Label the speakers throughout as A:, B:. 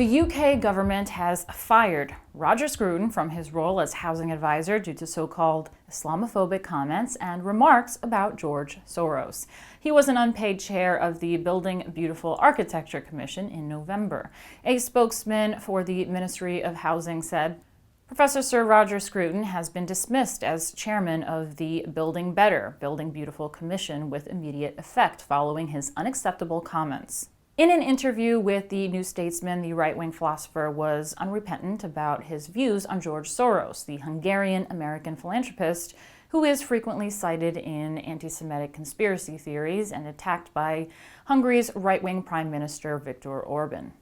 A: The UK government has fired Roger Scruton from his role as housing advisor due to so-called Islamophobic comments and remarks about George Soros. He was an unpaid chair of the Building Beautiful Architecture Commission in November. A spokesman for the Ministry of Housing said, Professor Sir Roger Scruton has been dismissed as chairman of the Building Better, Building Beautiful Commission with immediate effect following his unacceptable comments. In an interview with the New Statesman, the right-wing philosopher was unrepentant about his views on George Soros, the Hungarian-American philanthropist who is frequently cited in anti-Semitic conspiracy theories and attacked by Hungary's right-wing Prime Minister Viktor Orban.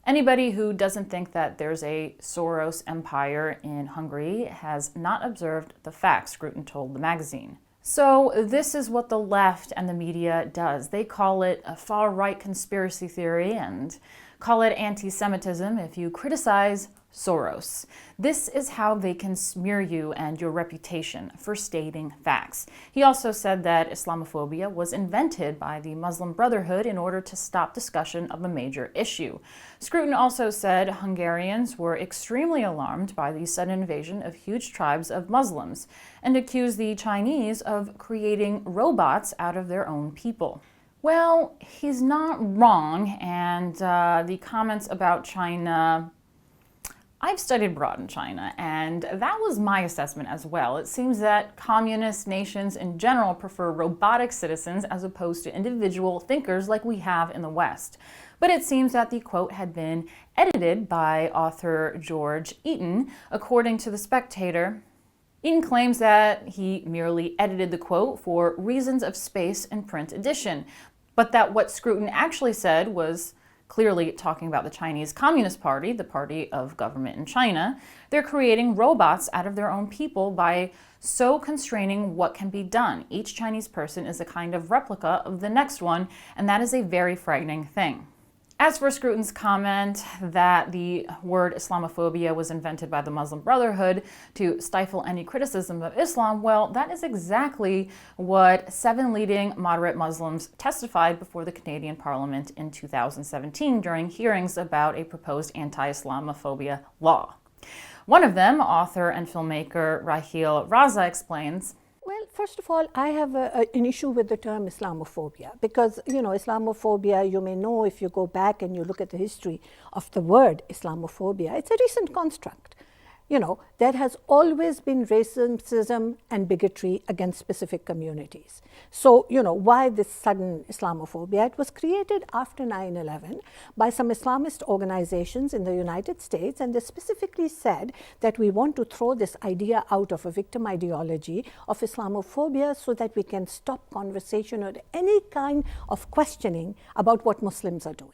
A: Anybody who doesn't think that there's a Soros empire in Hungary has not observed the facts, Scruton told the magazine. So this is what the left and the media does. They call it a far-right conspiracy theory and call it anti-Semitism if you criticize Soros. This is how they can smear you and your reputation for stating facts. He also said that Islamophobia was invented by the Muslim Brotherhood in order to stop discussion of a major issue. Scruton also said Hungarians were extremely alarmed by the sudden invasion of huge tribes of Muslims and accused the Chinese of creating robots out of their own people. Well, he's not wrong, and the comments about China, I've studied abroad in China, and that was my assessment as well. It seems that communist nations in general prefer robotic citizens as opposed to individual thinkers like we have in the West. But it seems that the quote had been edited by author George Eaton. According to The Spectator, Eaton claims that he merely edited the quote for reasons of space and print edition, but that what Scruton actually said was clearly talking about the Chinese Communist Party, the party of government in China. They're creating robots out of their own people by so constraining what can be done. Each Chinese person is a kind of replica of the next one, and that is a very frightening thing. As for Scruton's comment that the word Islamophobia was invented by the Muslim Brotherhood to stifle any criticism of Islam, well, that is exactly what 7 leading moderate Muslims testified before the Canadian Parliament in 2017 during hearings about a proposed anti-Islamophobia law. One of them, author and filmmaker Raheel Raza, explains,
B: well, first of all, I have an issue with the term Islamophobia because, Islamophobia, you may know if you go back and you look at the history of the word Islamophobia, it's a recent construct. There has always been racism and bigotry against specific communities. So, why this sudden Islamophobia? It was created after 9/11 by some Islamist organizations in the United States, and they specifically said that we want to throw this idea out of a victim ideology of Islamophobia so that we can stop conversation or any kind of questioning about what Muslims are doing.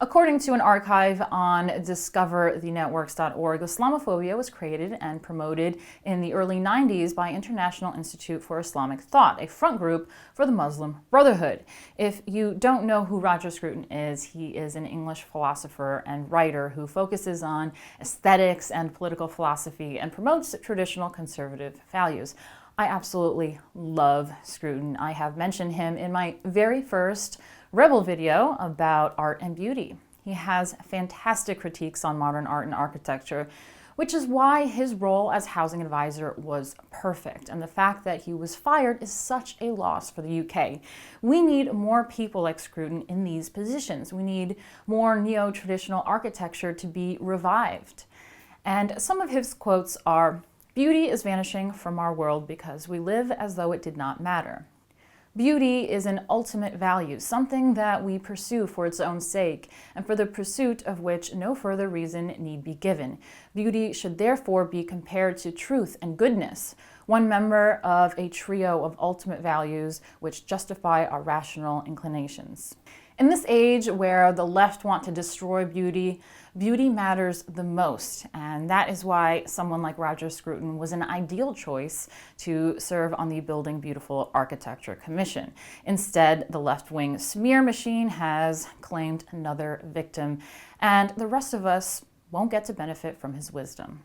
A: According to an archive on discoverthenetworks.org, Islamophobia was created and promoted in the early 90s by International Institute for Islamic Thought, a front group for the Muslim Brotherhood. If you don't know who Roger Scruton is, he is an English philosopher and writer who focuses on aesthetics and political philosophy and promotes traditional conservative values. I absolutely love Scruton. I have mentioned him in my very first Rebel video about art and beauty. He has fantastic critiques on modern art and architecture, which is why his role as housing advisor was perfect. And the fact that he was fired is such a loss for the UK. We need more people like Scruton in these positions. We need more neo-traditional architecture to be revived. And some of his quotes are, "Beauty is vanishing from our world because we live as though it did not matter. Beauty is an ultimate value, something that we pursue for its own sake, and for the pursuit of which no further reason need be given. Beauty should therefore be compared to truth and goodness, one member of a trio of ultimate values which justify our rational inclinations." In this age where the left want to destroy beauty, beauty matters the most, and that is why someone like Roger Scruton was an ideal choice to serve on the Building Beautiful Architecture Commission. Instead, the left-wing smear machine has claimed another victim, and the rest of us won't get to benefit from his wisdom.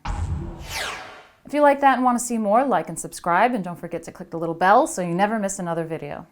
A: If you like that and want to see more, like and subscribe, and don't forget to click the little bell so you never miss another video.